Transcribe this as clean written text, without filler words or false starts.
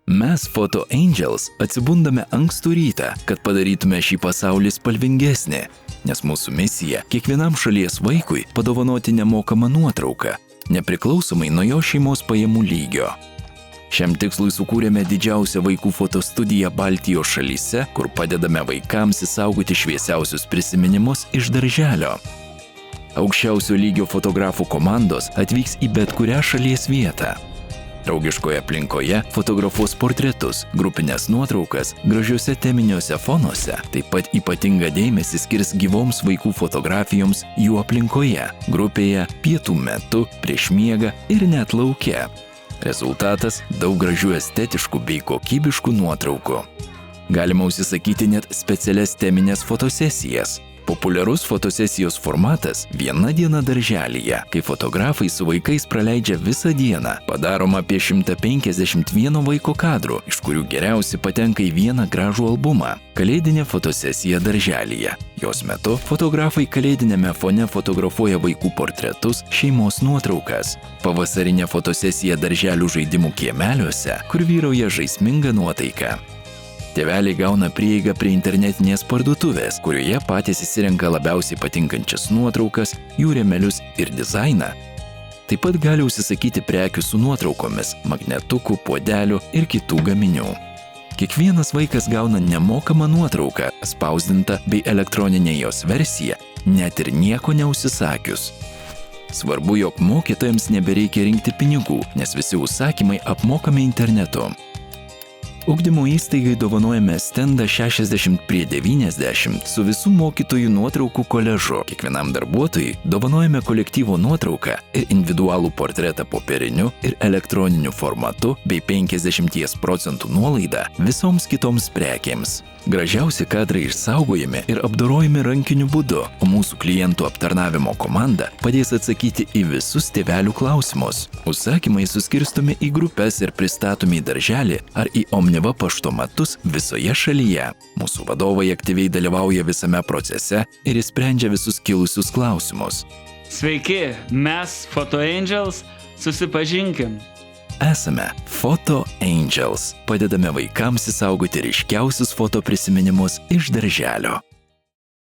Mes, Photo Angels, atsibundame ankstų rytą, kad padarytume šį pasaulį spalvingesnį, nes mūsų misija kiekvienam šalies vaikui padovanoti nemokamą nuotrauką, nepriklausomai nuo jo šeimos pajamų lygio. Šiam tikslui sukūrėme didžiausią vaikų fotostudiją Baltijos šalyse, kur padedame vaikams išsaugoti šviesiausius prisiminimus iš darželio. Aukščiausio lygio fotografų komandos atvyks į bet kurią šalies vietą. Draugiškoje aplinkoje fotografuos portretus, grupinės nuotraukas, gražiuose teminiuose fonuose, taip pat ypatingą dėmesį skirs gyvoms vaikų fotografijoms jų aplinkoje, grupėje, pietų metu, prieš miegą ir net lauke. Rezultatas – daug gražių estetiškų bei kokybiškų nuotraukų. Galima užsisakyti net specialias teminės fotosesijas. Populiarus fotosesijos formatas – viena diena darželyje, kai fotografai su vaikais praleidžia visą dieną. Padaroma apie 151 vaiko kadrų, iš kurių geriausi patenka į vieną gražų albumą. Kalėdinė fotosesija darželyje. Jos metu fotografai kalėdinėme fone fotografuoja vaikų portretus, šeimos nuotraukas. Pavasarinė fotosesija darželių žaidimų kiemeliuose, kur vyrauja žaisminga nuotaika. Tėveliai gauna prieigą prie internetinės parduotuvės, kurioje patys įsirenka labiausiai patinkančias nuotraukas, jų rėmelius ir dizainą. Taip pat gali užsisakyti prekių su nuotraukomis, magnetukų, puodelių ir kitų gaminių. Kiekvienas vaikas gauna nemokamą nuotrauką, spausdintą bei elektroninę jos versiją, net ir nieko neužsisakius. Svarbu, jog mokytojams nebereikia rinkti pinigų, nes visi užsakymai apmokami internetu. Ugdymo įstaigai dovanojame stendą 60x90 su visų mokytojų nuotraukų koliažu. Kiekvienam darbuotojui dovanojame kolektyvo nuotrauką ir individualų portretą popieriniu ir elektroniniu formatu bei 50% nuolaidą visoms kitoms prekėms. Gražiausi kadrai išsaugojami ir apdorojami rankiniu būdu, o mūsų klientų aptarnavimo komanda padės atsakyti į visus tėvelių klausimus. Užsakymai suskirstomi į grupes ir pristatomi į darželį ar į Omniva paštomatus visoje šalyje. Mūsų vadovai aktyviai dalyvauja visame procese ir išsprendžia visus kilusius klausimus. Sveiki, mes Photo Angels, susipažinkim. Esame Photo Angels. Padedame vaikams išsaugoti ryškiausius foto prisiminimus iš darželio.